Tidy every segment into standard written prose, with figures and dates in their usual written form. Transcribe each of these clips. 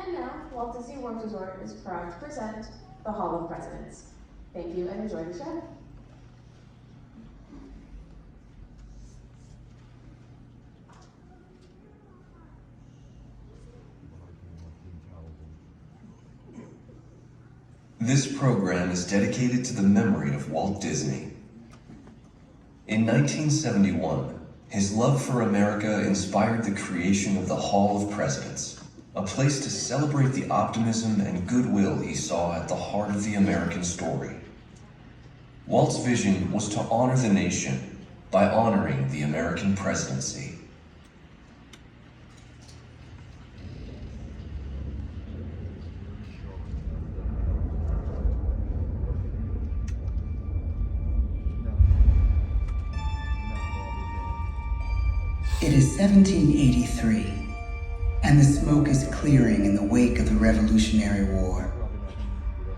And now, Walt Disney World Resort is proud to present the Hall of Presidents. Thank you and enjoy the show. This program is dedicated to the memory of Walt Disney. In 1971, his love for America inspired the creation of the Hall of Presidents, a place to celebrate the optimism and goodwill he saw at the heart of the American story. Walt's vision was to honor the nation by honoring the American presidency. It is 1783, and the smoke is clearing in the wake of the Revolutionary War.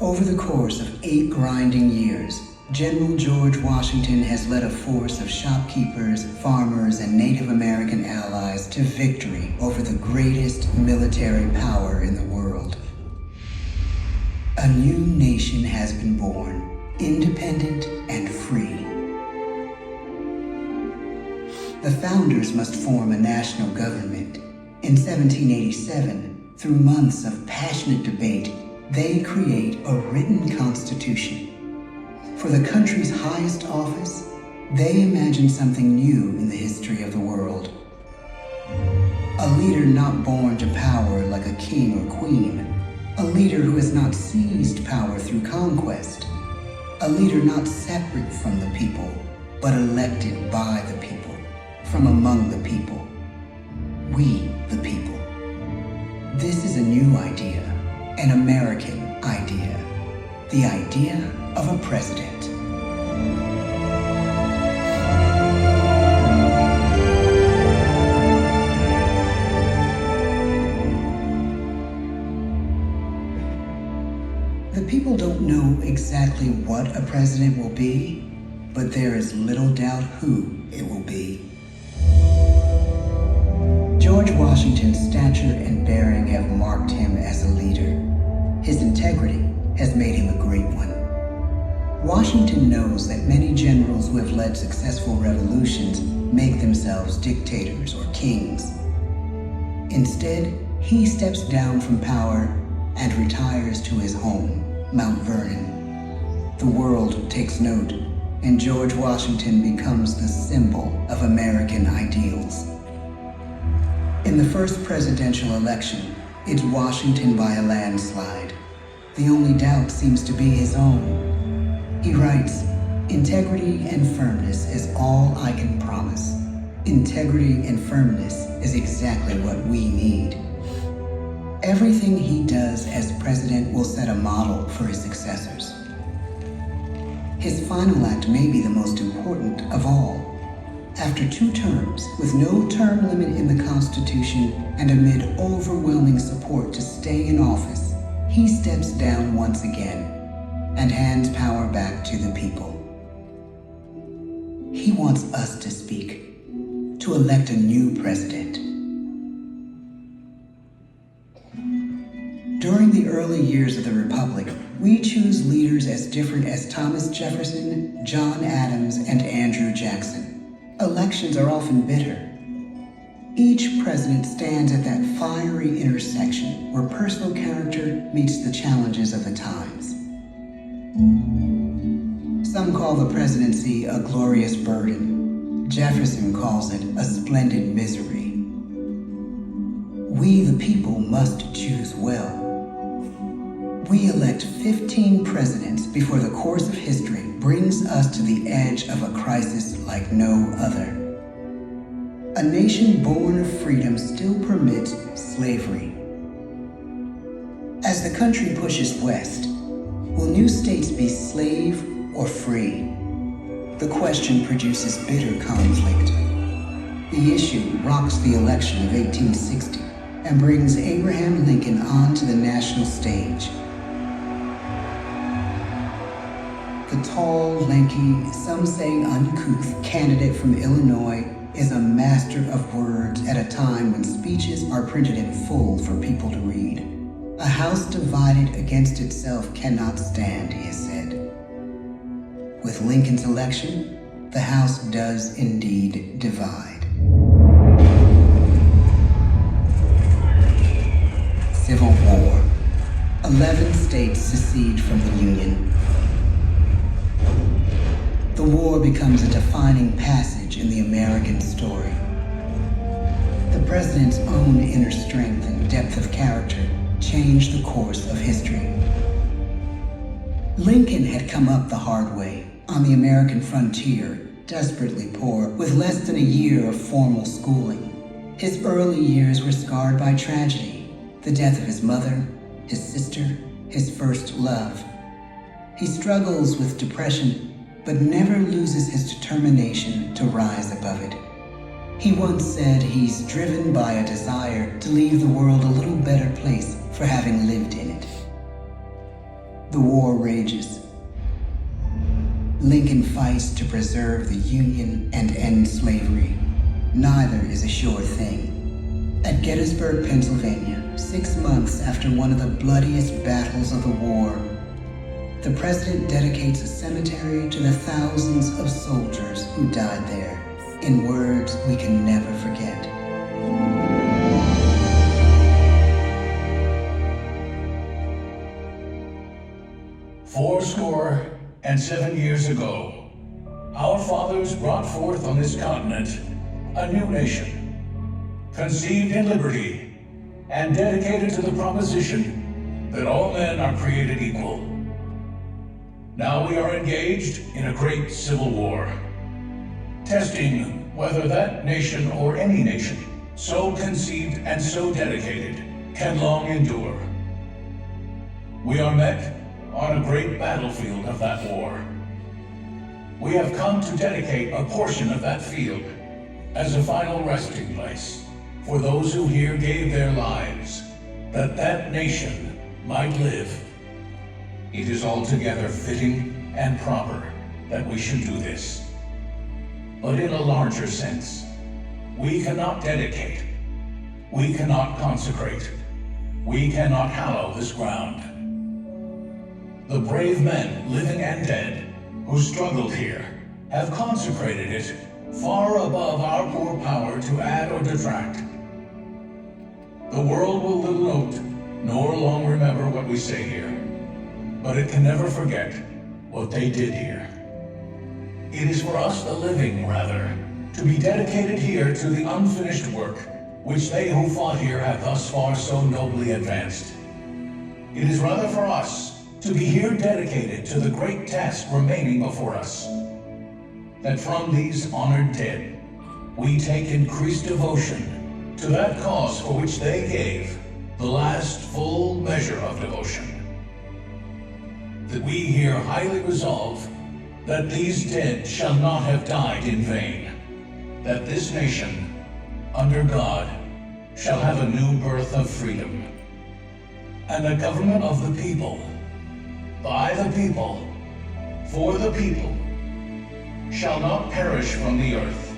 Over the course of 8 grinding years, General George Washington has led a force of shopkeepers, farmers, and Native American allies to victory over the greatest military power in the world. A new nation has been born, independent and free. The founders must form a national government. In 1787, through months of passionate debate, they create a written constitution. For the country's highest office, they imagine something new in the history of the world. A leader not born to power like a king or queen. A leader who has not seized power through conquest. A leader not separate from the people, but elected by the people. From among the people. We, the people. This is a new idea, an American idea, the idea of a president. The people don't know exactly what a president will be, but there is little doubt who it will be. George Washington's stature and bearing have marked him as a leader. His integrity has made him a great one. Washington knows that many generals who have led successful revolutions make themselves dictators or kings. Instead, he steps down from power and retires to his home, Mount Vernon. The world takes note, and George Washington becomes the symbol of American ideals. In the first presidential election, it's Washington by a landslide. The only doubt seems to be his own. He writes, "Integrity and firmness is all I can promise. Integrity and firmness is exactly what we need." Everything he does as president will set a model for his successors. His final act may be the most important of all. After 2 terms, with no term limit in the Constitution and amid overwhelming support to stay in office, he steps down once again and hands power back to the people. He wants us to speak, to elect a new president. During the early years of the Republic, we choose leaders as different as Thomas Jefferson, John Adams, and Andrew Jackson. Elections are often bitter. Each president stands at that fiery intersection where personal character meets the challenges of the times. Some call the presidency a glorious burden. Jefferson calls it a splendid misery. We, the people, must choose well. We elect 15 presidents before the course of history brings us to the edge of a crisis like no other. A nation born of freedom still permits slavery. As the country pushes west, will new states be slave or free? The question produces bitter conflict. The issue rocks the election of 1860 and brings Abraham Lincoln onto the national stage. The tall, lanky, some say uncouth candidate from Illinois is a master of words at a time when speeches are printed in full for people to read. A house divided against itself cannot stand, he has said. With Lincoln's election, the House does indeed divide. Civil War. 11 states secede from the Union. The war becomes a defining passage in the American story. The president's own inner strength and depth of character changed the course of history. Lincoln had come up the hard way, on the American frontier, desperately poor, with less than a year of formal schooling. His early years were scarred by tragedy, the death of his mother, his sister, his first love. He struggles with depression, but never loses his determination to rise above it. He once said he's driven by a desire to leave the world a little better place for having lived in it. The war rages. Lincoln fights to preserve the Union and end slavery. Neither is a sure thing. At Gettysburg, Pennsylvania, 6 months after one of the bloodiest battles of the war, the president dedicates a cemetery to the thousands of soldiers who died there, in words we can never forget. "47 years ago, our fathers brought forth on this continent a new nation, conceived in liberty and dedicated to the proposition that all men are created equal. Now we are engaged in a great civil war, testing whether that nation or any nation so conceived and so dedicated can long endure. We are met on a great battlefield of that war. We have come to dedicate a portion of that field as a final resting place for those who here gave their lives, that that nation might live. It is altogether fitting and proper that we should do this. But in a larger sense, we cannot dedicate, we cannot consecrate, we cannot hallow this ground. The brave men, living and dead, who struggled here, have consecrated it far above our poor power to add or detract. The world will little note, nor long remember what we say here, but it can never forget what they did here. It is for us, the living, rather, to be dedicated here to the unfinished work which they who fought here have thus far so nobly advanced. It is rather for us to be here dedicated to the great task remaining before us, that from these honored dead we take increased devotion to that cause for which they gave the last full measure of devotion. That we here highly resolve that these dead shall not have died in vain, that this nation, under God, shall have a new birth of freedom, and a government of the people, by the people, for the people, shall not perish from the earth.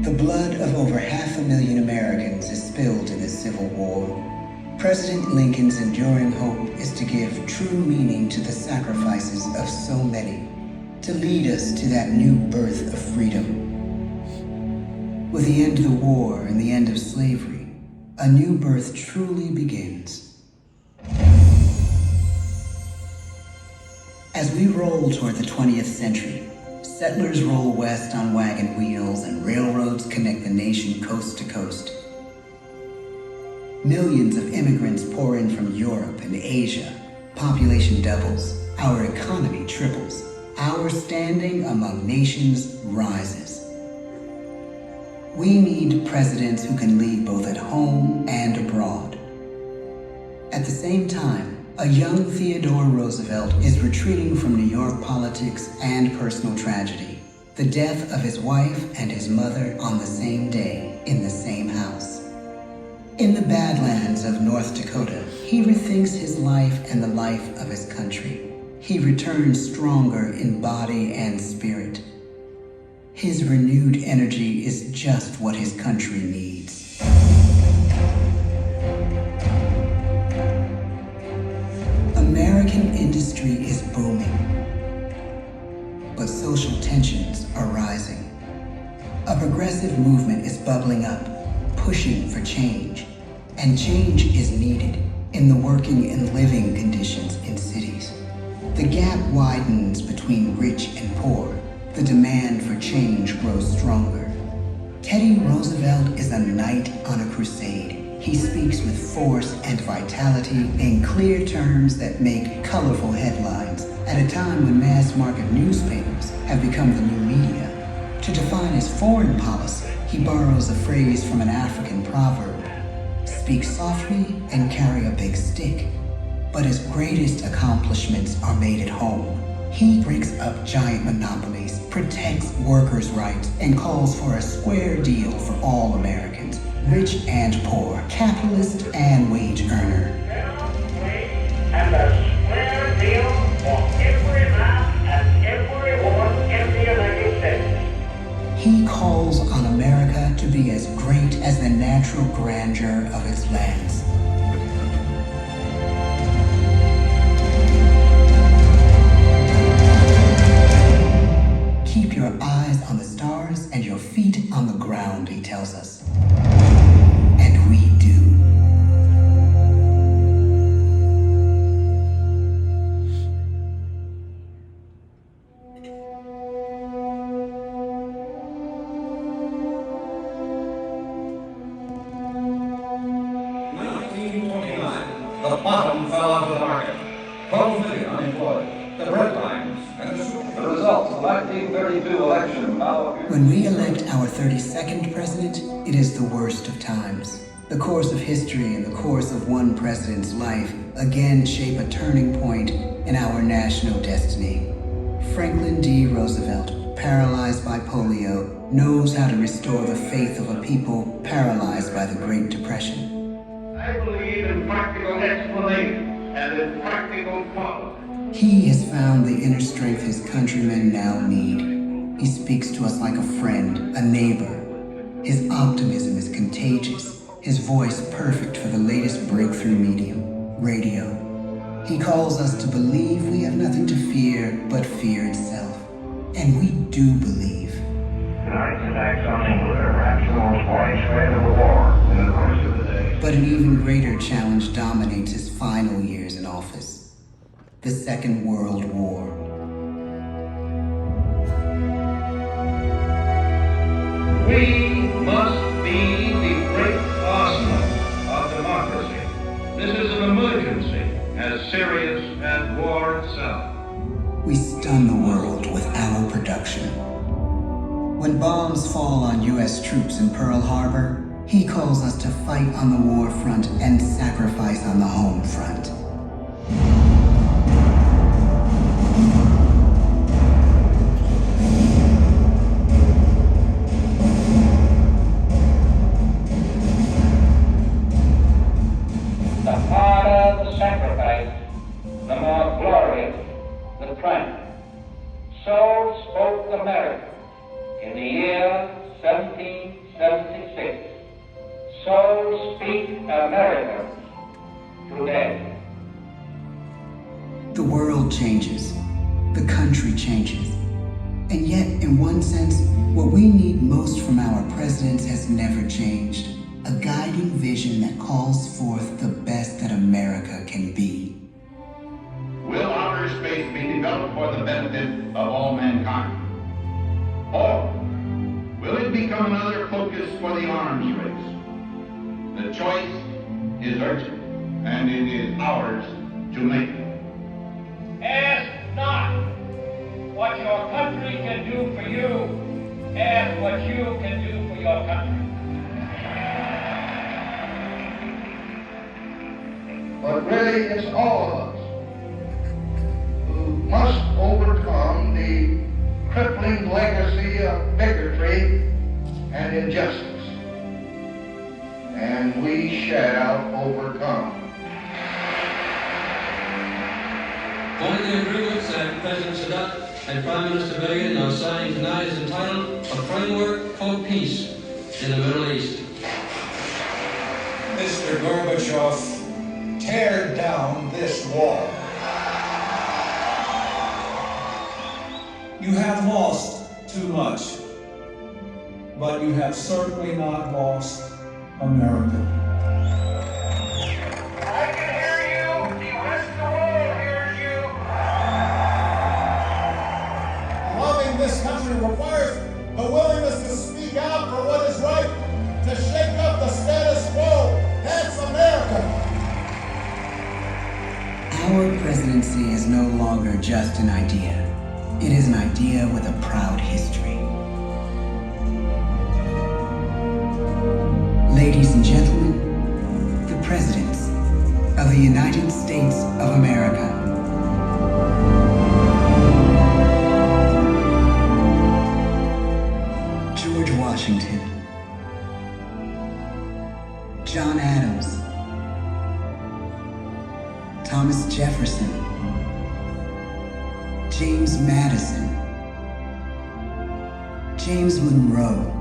The blood of over 500,000 Americans is spilled in this Civil War. President Lincoln's enduring hope is to give true meaning to the sacrifices of so many, to lead us to that new birth of freedom. With the end of the war and the end of slavery, a new birth truly begins. As we roll toward the 20th century, settlers roll west on wagon wheels and railroads connect the nation coast to coast. Millions of immigrants pour in from Europe and Asia. Population doubles. Our economy triples. Our standing among nations rises. We need presidents who can lead both at home and abroad. At the same time, a young Theodore Roosevelt is retreating from New York politics and personal tragedy. The death of his wife and his mother on the same day in the same house. In the Badlands of North Dakota, he rethinks his life and the life of his country. He returns stronger in body and spirit. His renewed energy is just what his country needs. American industry is booming, but social tensions are rising. A progressive movement is bubbling up, pushing for change, and change is needed in the working and living conditions in cities. The gap widens between rich and poor. The demand for change grows stronger. Teddy Roosevelt is a knight on a crusade. He speaks with force and vitality in clear terms that make colorful headlines at a time when mass-market newspapers have become the new media. To define his foreign policy, he borrows a phrase from an African proverb: speak softly and carry a big stick. But his greatest accomplishments are made at home. He breaks up giant monopolies, protects workers' rights, and calls for a square deal for all Americans, rich and poor, capitalist and wage earner. And a square deal for every man and every woman in the United States. He calls on America to be as great as the natural grandeur of its lands. Keep your eyes on the stars and your feet on the ground, he tells us. And we do. The bottom fell out of the market. 12 million unemployed. The breadlines and the super. The results of the 1932 election now. When we elect our 32nd president, it is the worst of times. The course of history and the course of one president's life again shape a turning point in our national destiny. Franklin D. Roosevelt, paralyzed by polio, knows how to restore the faith of a people paralyzed by the Great Depression. I believe in practical explanation and in practical policy. He has found the inner strength his countrymen now need. He speaks to us like a friend, a neighbor. His optimism is contagious, his voice perfect for the latest breakthrough medium, radio. He calls us to believe we have nothing to fear but fear itself. And we do believe. Tonight's attacks on England are perhaps the most widespread of the war in the course of the day. But an even greater challenge dominates his final years in office. The Second World War. We must be the great arsenal of democracy. This is an emergency as serious as war itself. We stun the world with our production. When bombs fall on U.S. troops in Pearl Harbor, he calls us to fight on the war front and sacrifice on the home front. The harder the sacrifice, the more glorious the triumph. So spoke America in the year 1776. So speak Americans today. The world changes. The country changes. And yet, in one sense, what we need most from our presidents has never changed. A guiding vision that calls forth the best that America can be. Will outer space be developed for the benefit of all mankind? Or will it become another focus for the arms race? The choice is urgent, and it is ours to make. Ask not what your country can do for you. Ask what you can do for your country. But really, it's all of us who must overcome the crippling legacy of bigotry and injustice. And we shall overcome. One of the agreements that President Sadat and Prime Minister Begin are signing tonight is entitled A Framework for Peace in the Middle East. Mr. Gorbachev, tear down this wall. You have lost too much, but you have certainly not lost America. I can hear you. The rest of the world hears you. Loving this country requires the willingness to speak out for what is right, to shake up the status quo. That's America. Our presidency is no longer just an idea. It is an idea with a proud history. Ladies and gentlemen, the presidents of the United States of America. George Washington, John Adams, Thomas Jefferson, James Madison, James Monroe,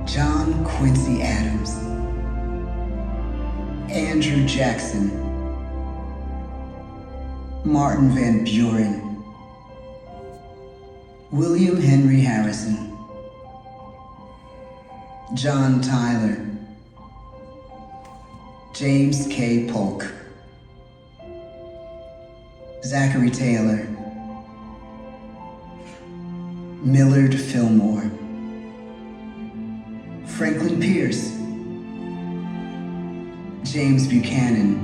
John Quincy Adams, Andrew Jackson, Martin Van Buren, William Henry Harrison, John Tyler, James K. Polk, Zachary Taylor, Millard Fillmore, Franklin Pierce, James Buchanan,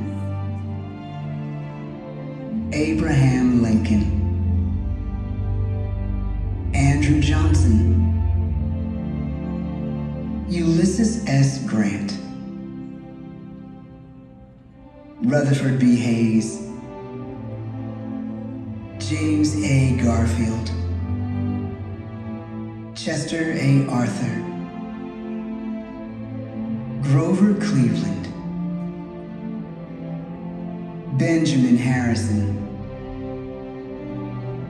Abraham Lincoln, Andrew Johnson, Ulysses S. Grant, Rutherford B. Hayes, James A. Garfield, Chester A. Arthur, Grover Cleveland, Benjamin Harrison,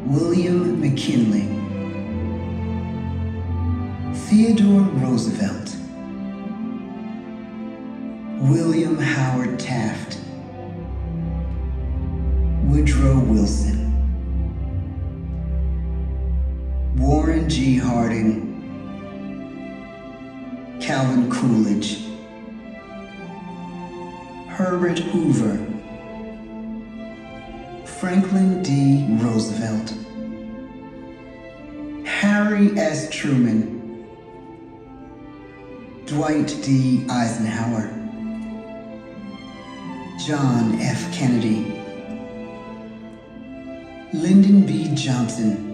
William McKinley, Theodore Roosevelt, William Howard Taft, Woodrow Wilson, Warren G. Harding, Calvin Coolidge, Herbert Hoover, Franklin D. Roosevelt, Harry S. Truman, Dwight D. Eisenhower, John F. Kennedy, Lyndon B. Johnson,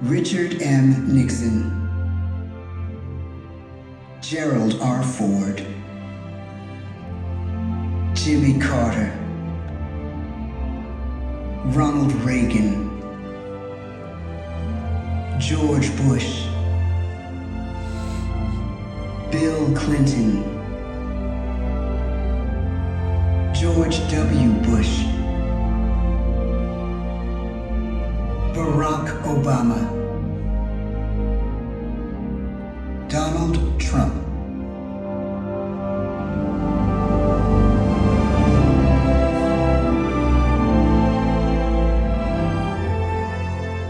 Richard M. Nixon, Gerald R. Ford, Jimmy Carter, Ronald Reagan, George Bush, Bill Clinton, George W. Bush, Barack Obama, Donald Trump.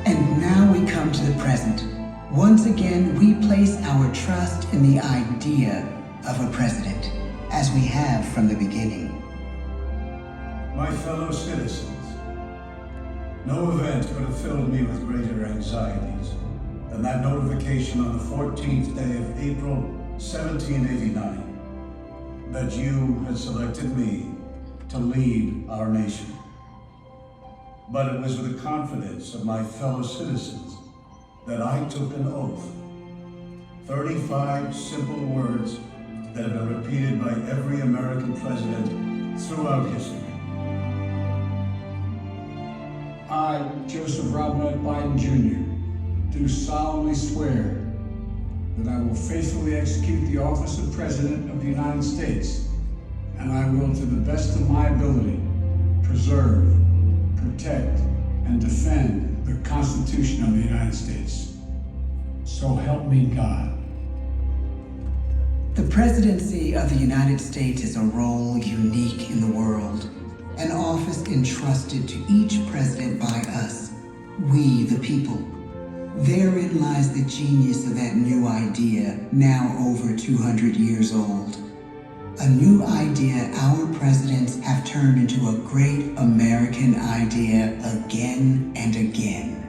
And now we come to the present. Once again, we place our trust in the idea of a president, as we have from the beginning. My fellow citizens, no event could have filled me with greater anxieties than that notification on the 14th day of April, 1789, that you had selected me to lead our nation. But it was with the confidence of my fellow citizens that I took an oath. 35 simple words that have been repeated by every American president throughout history. I, Joseph Robinette Biden Jr., do solemnly swear that I will faithfully execute the office of President of the United States, and I will, to the best of my ability, preserve, protect, and defend the Constitution of the United States. So help me God. The presidency of the United States is a role unique in the world. an office entrusted to each president by us, we the people. Therein lies the genius of that new idea, now over 200 years old. A new idea our presidents have turned into a great American idea again and again.